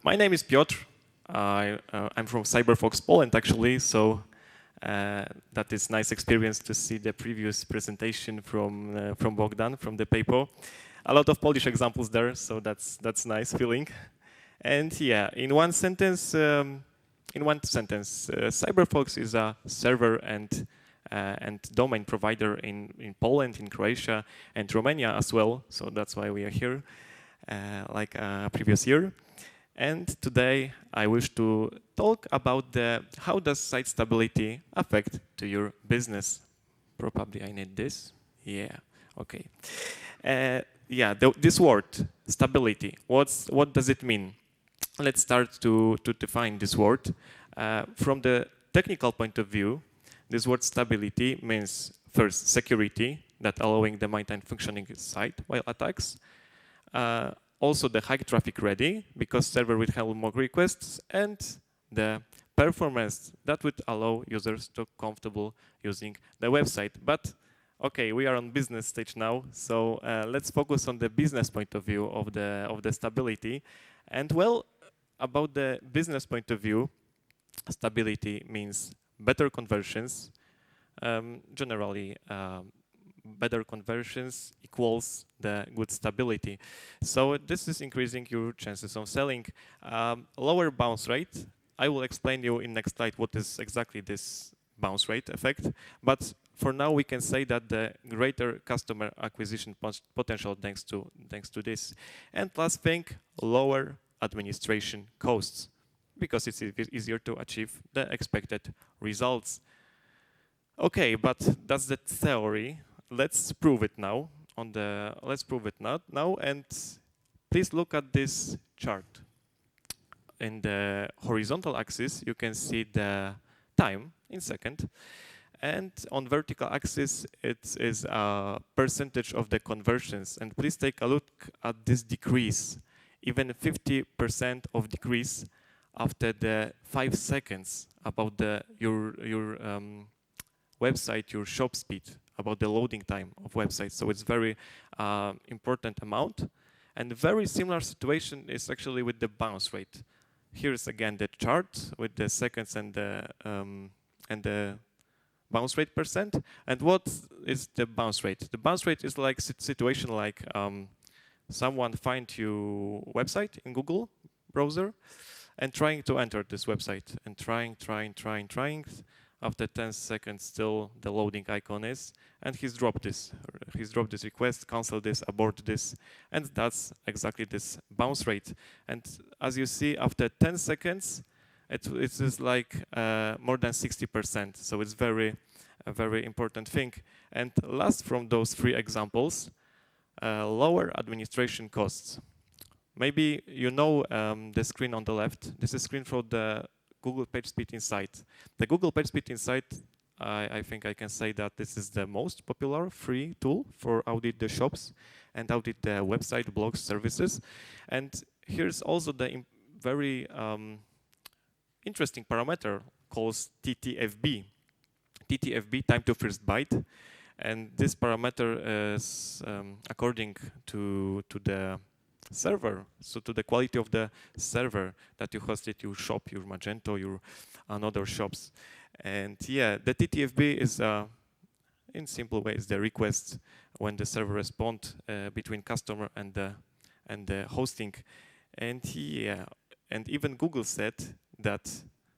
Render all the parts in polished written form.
My name is Piotr. I'm from CyberFox Poland, actually, so that is nice experience to see the previous presentation from Bogdan, from the paper. A lot of Polish examples there, so that's nice feeling. And yeah, in one sentence, CyberFox is a server and domain provider in Poland, in Croatia, and Romania as well. So that's why we are here, like previous year. And today I wish to talk about how does site stability affect to your business. Probably I need this. Yeah. Okay. This word stability. What does it mean? Let's start to define this word. From the technical point of view, this word stability means first security, that allowing the maintain functioning site while attacks. Also the high traffic ready, because server will handle more requests, and the performance that would allow users to comfortable using the website. But okay, we are on business stage now, so let's focus on the business point of view of the stability. And well, about the business point of view, stability means better conversions. Generally, better conversions equals the good stability. So this is increasing your chances of selling. Lower bounce rate. I will explain you in next slide what is exactly this bounce rate effect. But for now, we can say that the greater customer acquisition potential thanks to this. And last thing, lower administration costs, because it's easier to achieve the expected results. Okay, but that's the theory. Let's prove it now. Let's prove it now, and please look at this chart. In the horizontal axis, you can see the time in second, and on vertical axis, it is a percentage of the conversions. And please take a look at this decrease, even 50% of decrease after the 5 seconds about your website, your shop speed, about the loading time of websites. So it's very important amount. And very similar situation is actually with the bounce rate. Here's again the chart with the seconds and the bounce rate percent. And what is the bounce rate? The bounce rate is like situation like someone find your website in Google browser and trying to enter this website and trying. After 10 seconds, still the loading icon is, and he's dropped this request, cancel this, abort this, and that's exactly this bounce rate. And as you see, after 10 seconds, it is like more than 60%. So it's a very important thing. And last from those 3 examples, lower administration costs. Maybe you know the screen on the left. This is a screen for the Google PageSpeed Insight. The Google PageSpeed Insight, I think I can say that this is the most popular free tool for audit the shops and audit the website, blogs, services. And here's also the very interesting parameter called TTFB. TTFB, time to first byte. And this parameter is according to the server, so to the quality of the server that you hosted your shop, your Magento, your another shops. And yeah, the TTFB is in simple way is the request when the server respond between customer and the hosting. And yeah, and even Google said that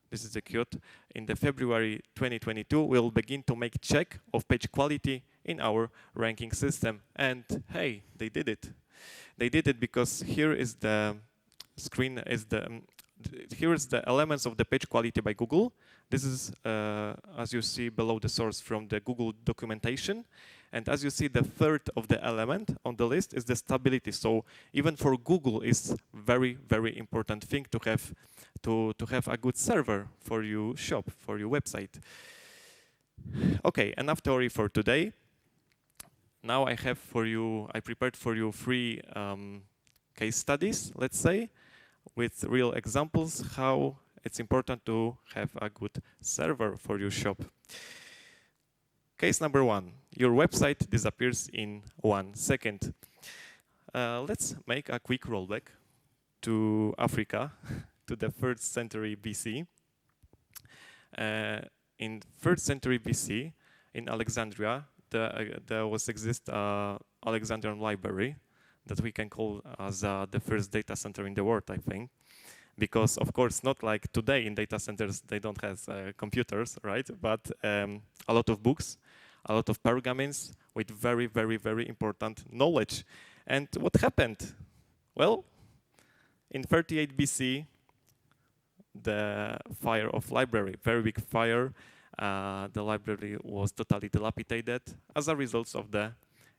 this is the quote, in the February 2022 we'll begin to make check of page quality in our ranking system. And hey, they did it. They did it because here is the screen, here is the elements of the page quality by Google. This is, as you see below the source from the Google documentation. And as you see, the third of the element on the list is the stability. So even for Google, it's very, very important thing to have a good server for your shop, for your website. Okay, enough theory for today. Now I prepared for you 3 case studies, let's say, with real examples how it's important to have a good server for your shop. Case number 1, your website disappears in 1 second. Let's make a quick rollback. to Africa, to the 3rd century BC. In 3rd century BC, in Alexandria, there was Alexandrian library that we can call as the first data center in the world, I think. Because, of course, not like today in data centers, they don't have computers, right? But a lot of books, a lot of pergamins with very, very, very important knowledge. And what happened? Well, in 38 BC, the fire of library, very big fire. The library was totally dilapidated as a result of the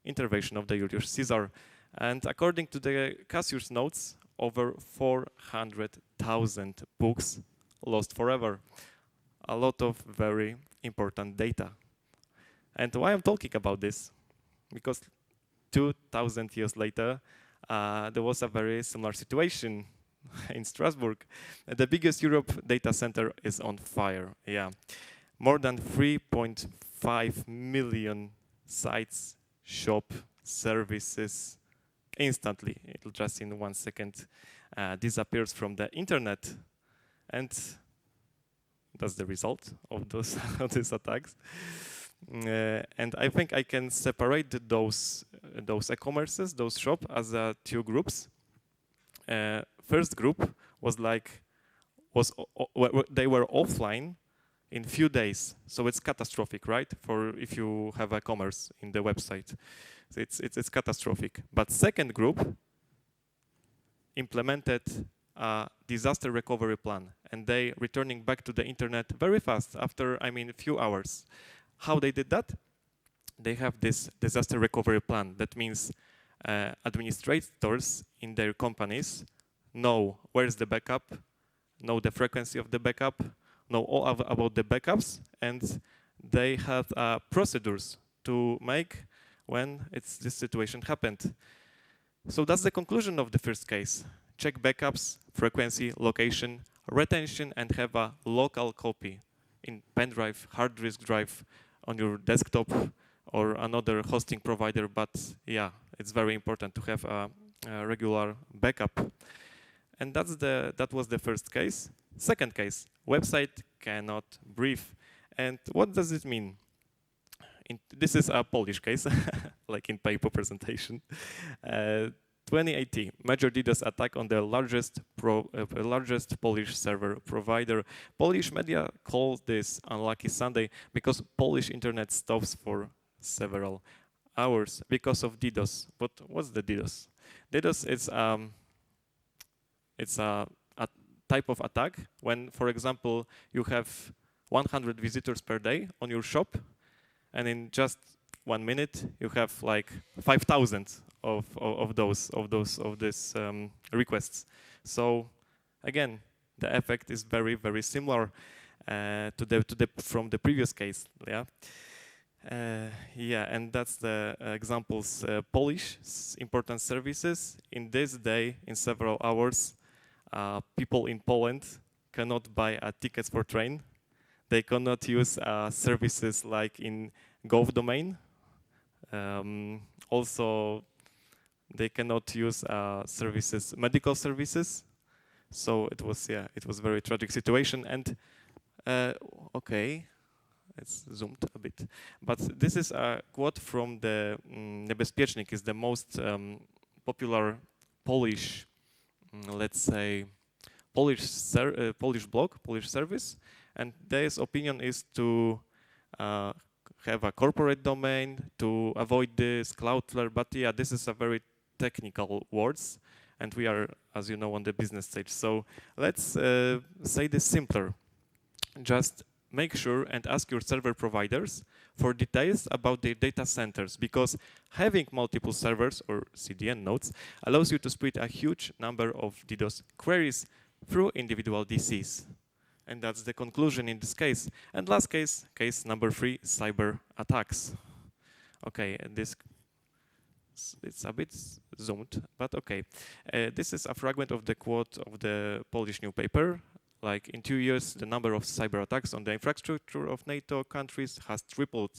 intervention of the Julius Caesar. And according to the Cassius notes, over 400,000 books lost forever. A lot of very important data. And why I'm talking about this? Because 2,000 years later, there was a very similar situation in Strasbourg. The biggest Europe data center is on fire. Yeah, more than 3.5 million sites, shop, services, instantly. It'll just in 1 second disappears from the internet, and that's the result of those of these attacks. And I think I can separate those e-commerces, those shops, as two groups. First group was they were offline in few days, so it's catastrophic, right? For if you have e-commerce in the website, so it's catastrophic. But second group implemented a disaster recovery plan, and they returning back to the internet very fast after, a few hours. How they did that? They have this disaster recovery plan. That means administrators in their companies know where's the backup, know the frequency of the backup, know all about the backups, and they have procedures to make when this situation happened. So that's the conclusion of the first case. Check backups, frequency, location, retention, and have a local copy in pen drive, hard disk drive, on your desktop or another hosting provider. But yeah, it's very important to have a regular backup. And that was the first case. Second case, website cannot breathe. And what does it mean? This is a Polish case, like in paper presentation. 2018, major DDoS attack on the largest Polish server provider. Polish media call this unlucky Sunday because Polish internet stops for several hours because of DDoS. But what's the DDoS? DDoS is it's a type of attack when, for example, you have 100 visitors per day on your shop, and in just 1 minute you have like 5,000 of these requests. So again, the effect is very, very similar from the previous case. Yeah. And that's the examples. Polish important services. In this day, in several hours, people in Poland cannot buy tickets for train. They cannot use services like in Gov domain. Also, they cannot use services, medical services. So it was a very tragic situation. And okay, it's zoomed a bit. But this is a quote from the Niebezpiecznik, is the most popular Polish, let's say, Polish blog, Polish service. And their opinion is to have a corporate domain, to avoid this, Cloudflare. But yeah, this is a very technical words, and we are, as you know, on the business stage. So let's say this simpler. Just make sure and ask your server providers for details about their data centers, because having multiple servers or CDN nodes allows you to split a huge number of DDoS queries through individual DCs. And that's the conclusion in this case. And last case, case number 3, cyber attacks. Okay, and it's a bit zoomed, but okay. This is a fragment of the quote of the Polish newspaper. Like, in 2 years, the number of cyber attacks on the infrastructure of NATO countries has tripled.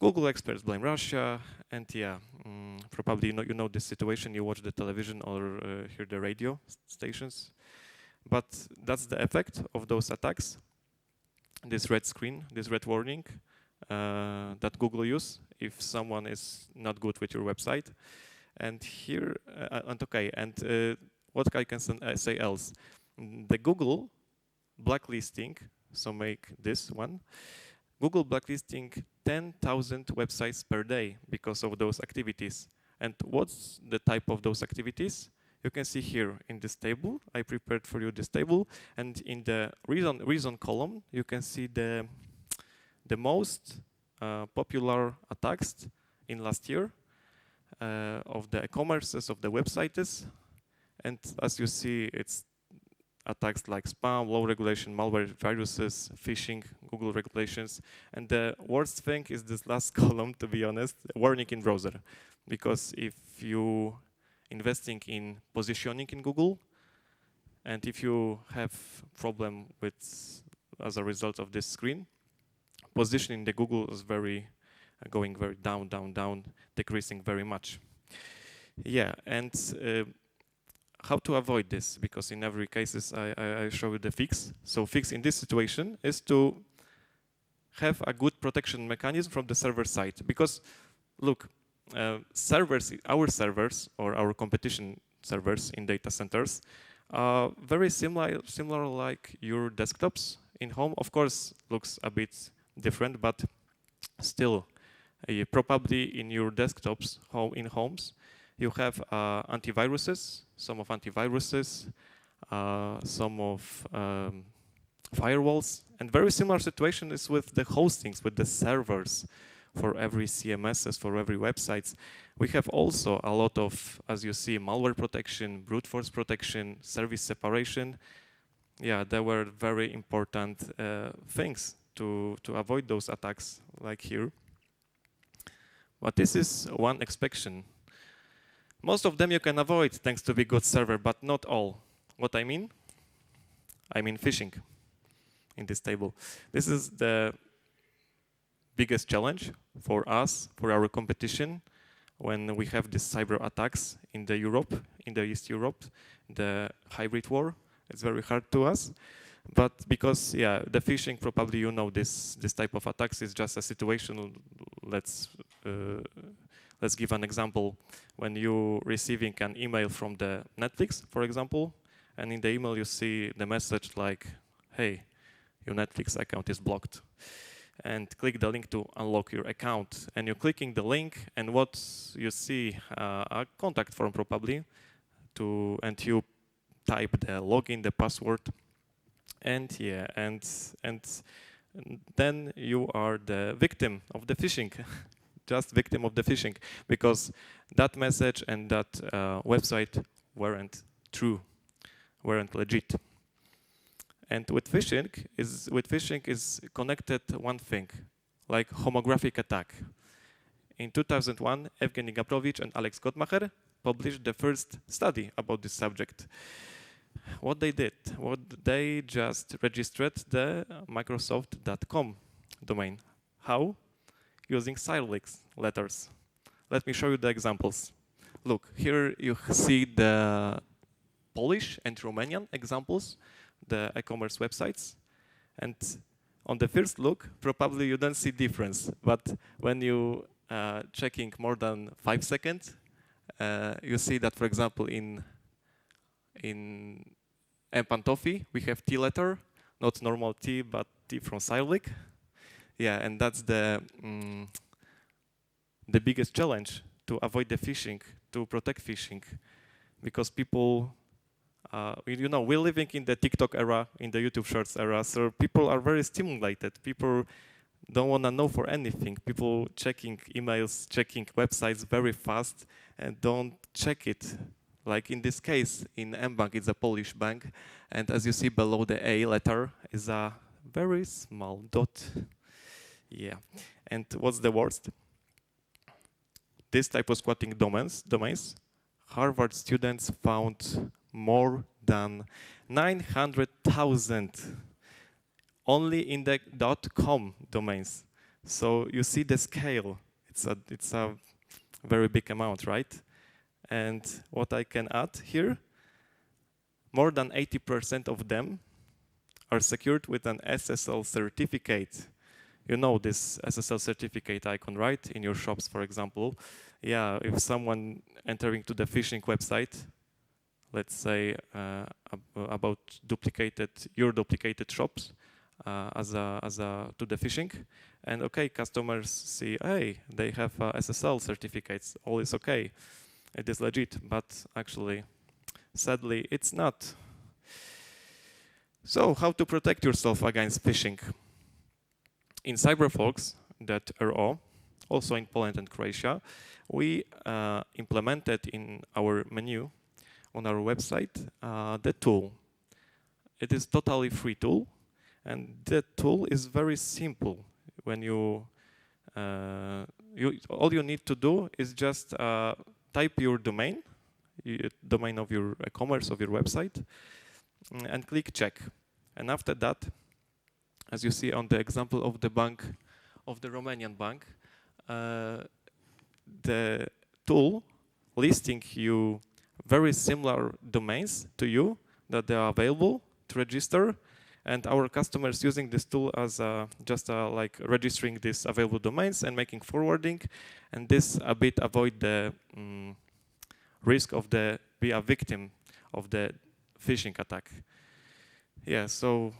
Google experts blame Russia, and yeah, probably you know this situation. You watch the television or hear the radio stations, but that's the effect of those attacks. This red screen, this red warning that Google use if someone is not good with your website. And here, what I can say else? The Google blacklisting, so make this one, Google blacklisting 10,000 websites per day because of those activities. And what's the type of those activities? You can see here in this table. I prepared for you this table, and in the reason column, you can see the most popular attacks in last year of the e-commerces, of the websites. And as you see, it's attacks like spam, low regulation, malware, viruses, phishing, Google regulations. And the worst thing is this last column, to be honest, warning in browser. Because if you investing in positioning in Google, and if you have problem with, as a result of this screen, positioning the Google is going very down, decreasing very much. Yeah, and how to avoid this? Because in every cases I show you the fix. So fix in this situation is to have a good protection mechanism from the server side. Because look, servers, our servers or our competition servers in data centers are very similar like your desktops in home. Of course, looks a bit different, but still, probably in your desktops, in homes, you have antiviruses, some of antiviruses, some of firewalls, and very similar situation is with the hostings, with the servers for every CMSs, for every websites. We have also a lot of, as you see, malware protection, brute force protection, service separation. Yeah, there were very important things to avoid those attacks like here. But this is one exception. Most of them you can avoid thanks to the good server, but not all. What I mean? I mean phishing in this table. This is the biggest challenge for us, for our competition, when we have these cyber attacks in the East Europe, the hybrid war. It's very hard to us. But because, yeah, the phishing, probably you know this type of attacks is just a situation. Let's give an example. When you're receiving an email from the Netflix, for example, and in the email you see the message like, hey, your Netflix account is blocked. And click the link to unlock your account. And you're clicking the link, and what you see, a contact form probably, and you type the login, the password, and yeah, and then you are the victim of the phishing, just victim of the phishing, because that message and that website weren't true, weren't legit. And with phishing is connected one thing, like homographic attack. In 2001, Evgeny Gabrovich and Alex Gottmacher published the first study about this subject. What they did, they just registered the Microsoft.com domain. How? Using Cyrillic letters. Let me show you the examples. Look, here you see the Polish and Romanian examples, the e-commerce websites. And on the first look, probably you don't see difference. But when you checking more than 5 seconds, you see that, for example, in Pantofi, we have T letter, not normal T, but T from Cyrillic. Yeah, and that's the biggest challenge to avoid the phishing, to protect phishing, because people, you know, we're living in the TikTok era, in the YouTube Shorts era, so people are very stimulated. People don't want to know for anything. People checking emails, checking websites very fast, and don't check it. Like in this case, in mBank, it's a Polish bank, and as you see below the A letter is a very small dot. Yeah, and what's the worst? This type of squatting domains, Harvard students found more than 900,000 only in the .com domains. So you see the scale. It's a very big amount, right? And what I can add here, more than 80% of them are secured with an SSL certificate. You know this SSL certificate icon, right? In your shops, for example. Yeah, if someone entering to the phishing website, let's say about your duplicated shops to the phishing, and okay, customers see, hey, they have SSL certificates, all is okay, it is legit, but actually, sadly, it's not. So, how to protect yourself against phishing? In cyberfolks.ro, also in Poland and Croatia, we implemented in our menu on our website the tool. It is totally free tool, and the tool is very simple. When all you need to do is just type your domain of your e-commerce, of your website, and click check. And after that, as you see on the example of the bank, of the Romanian bank, the tool listing you very similar domains to you that they are available to register, and our customers using this tool as just like registering these available domains and making forwarding, and this a bit avoid the risk of be a victim of the phishing attack. Yeah, so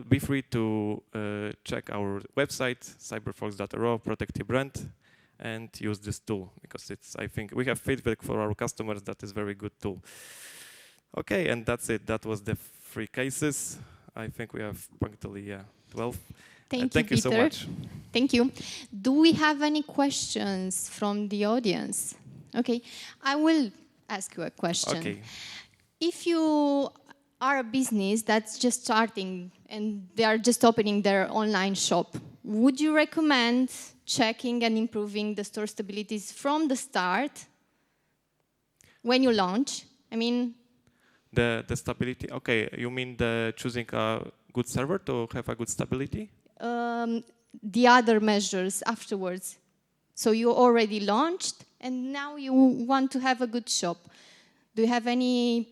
be free to check our website, cyberfolks.ro, protect your brand, and use this tool, because I think we have feedback for our customers that is very good tool. Okay, and that's it. That was the 3 cases. I think we have punctually 12. Thank you so much. Thank you. Do we have any questions from the audience? Okay, I will ask you a question. Okay. If you are a business that's just starting and they are just opening their online shop, would you recommend checking and improving the store stabilities from the start when you launch? I mean, the stability. Okay, you mean the choosing a good server to have a good stability? The other measures afterwards. So you already launched and now you want to have a good shop. Do you have any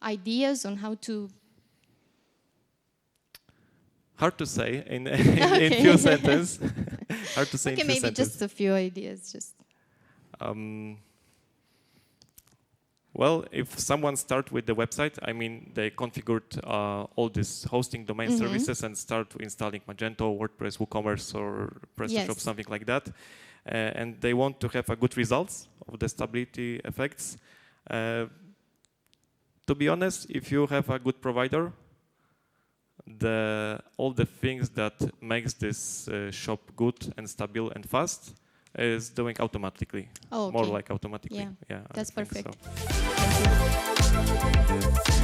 ideas on how to? Hard to say in few sentences. Hard to say in few maybe sentences. Just a few ideas. Well, if someone start with the website, I mean, they configured all these hosting domain services and start installing Magento, WordPress, WooCommerce, or PrestaShop, something like that. And they want to have a good results of the stability effects. To be honest, if you have a good provider, all the things that makes this shop good and stable and fast is doing automatically. Oh, okay. More like automatically. Yeah, that's perfect. So.